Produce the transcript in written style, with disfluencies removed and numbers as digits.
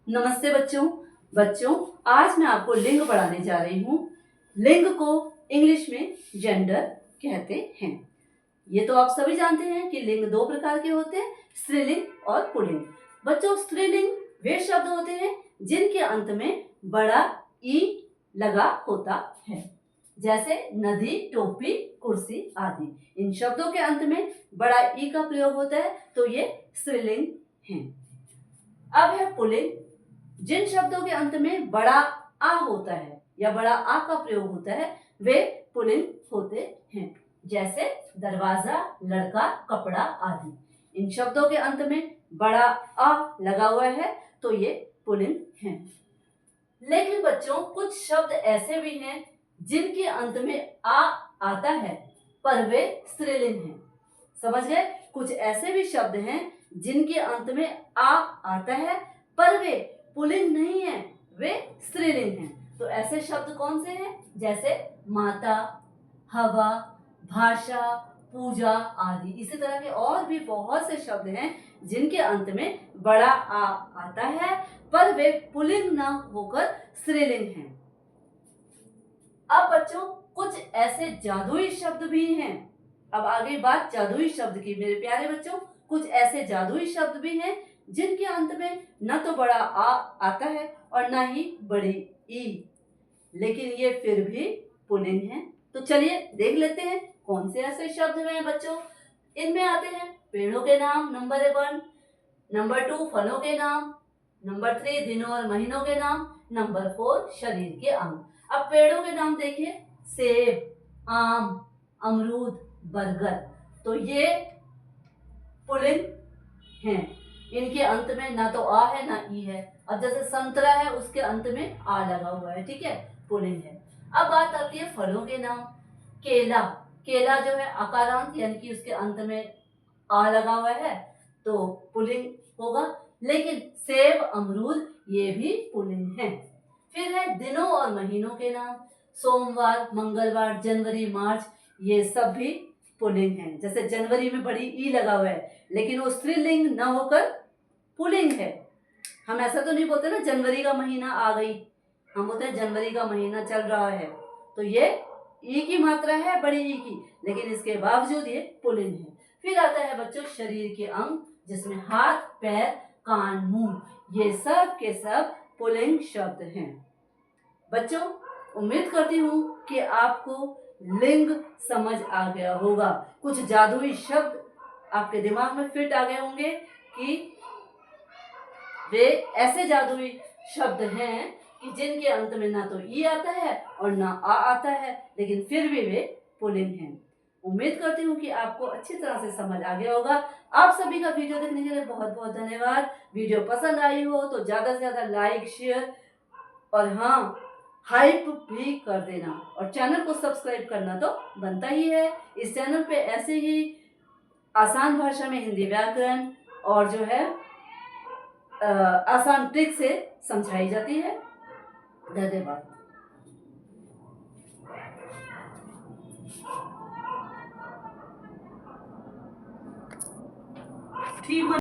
नमस्ते बच्चों। आज मैं आपको लिंग पढ़ाने जा रही हूँ। लिंग को इंग्लिश में जेंडर कहते हैं। ये तो आप सभी जानते हैं कि लिंग दो प्रकार के होते हैं, स्त्रीलिंग और पुल्लिंग। बच्चों, स्त्रीलिंग वे शब्द होते हैं जिनके अंत में बड़ा ई लगा होता है, जैसे नदी, टोपी, कुर्सी आदि। इन शब्दों के अंत में बड़ा ई का प्रयोग होता है, तो ये स्त्रीलिंग हैं। अब है पुल्लिंग। जिन शब्दों के अंत में बड़ा आ होता है या बड़ा आ का प्रयोग होता है वे पुल्लिंग होते हैं, जैसे दरवाजा, लड़का, कपड़ा आदि। इन शब्दों के अंत में बड़ा आ लगा हुआ है तो ये पुल्लिंग हैं। लेकिन बच्चों, कुछ शब्द ऐसे भी हैं जिनके अंत में आ आता है पर वे स्त्रीलिंग हैं। समझ गए? कुछ ऐसे भी शब्द हैं जिनके अंत में आ आता है पर वे पुल्लिंग नहीं है, वे स्त्रीलिंग हैं। तो ऐसे शब्द कौन से हैं? जैसे माता, हवा, भाषा, पूजा आदि। इसी तरह के और भी बहुत से शब्द हैं जिनके अंत में बड़ा आ आता है पर वे पुल्लिंग न होकर स्त्रीलिंग हैं। अब बच्चों, कुछ ऐसे जादुई शब्द भी हैं। अब आगे बात जादुई शब्द की। मेरे प्यारे बच्चों, कुछ ऐसे जादुई शब्द भी हैं जिनके अंत में न तो बड़ा आ आता है और न ही बड़ी ई, लेकिन ये फिर भी पुल्लिंग है। तो चलिए देख लेते हैं कौन से ऐसे शब्द हैं बच्चों। इनमें आते हैं पेड़ों के नाम, नंबर 1, नंबर 2 फलों के नाम, नंबर 3 दिनों और महीनों के नाम, नंबर 4 शरीर के अंग। अब पेड़ों के नाम देखिए, सेब, आम, अमरूद, बरगद। तो ये पुल्लिंग हैं। इनके अंत में ना तो आ है ना ई है। अब जैसे संतरा है, उसके अंत में आ लगा हुआ है, ठीक है, पुल्लिंग है। अब बात आती है फलों के नाम। केला, केला जो है अकारांत यानी कि उसके अंत में आ लगा हुआ है तो पुल्लिंग होगा। लेकिन सेब, अमरूद ये भी पुल्लिंग है। फिर है दिनों और महीनों के नाम। सोमवार, मंगलवार, जनवरी, मार्च ये सब भी पुल्लिंग है। जैसे जनवरी में बड़ी ई लगा हुआ है लेकिन वो स्त्रीलिंग न होकर पुल्लिंग है। हम ऐसा तो नहीं बोलते ना जनवरी का महीना आ गई, हम बोलते हैं जनवरी का महीना चल रहा है। तो ये ई की मात्रा है, बड़ी ई की, लेकिन इसके बावजूद ये पुल्लिंग है। फिर आता है बच्चों शरीर के अंग, जिसमें हाथ, पैर, कान, मुंह ये सब के सब पुल्लिंग शब्द हैं। बच्चों, उम्मीद करती हूँ कि आपको लिंग समझ आ गया होगा। कुछ जादुई शब्द आपके दिमाग में फिट आ गए होंगे कि वे ऐसे जादुई शब्द हैं कि जिनके अंत में ना तो ई आता है और ना आ आता है, लेकिन फिर भी वे पुल्लिंग हैं। उम्मीद करती हूँ कि आपको अच्छी तरह से समझ आ गया होगा। आप सभी का वीडियो देखने के लिए बहुत बहुत धन्यवाद। वीडियो पसंद आई हो तो ज़्यादा से ज़्यादा लाइक, शेयर और हाँ, हाइप भी कर देना, और चैनल को सब्सक्राइब करना तो बनता ही है। इस चैनल पे ऐसे ही आसान भाषा में हिंदी व्याकरण और जो है आसान ट्रिक से समझाई जाती है। धन्यवाद। ठीक।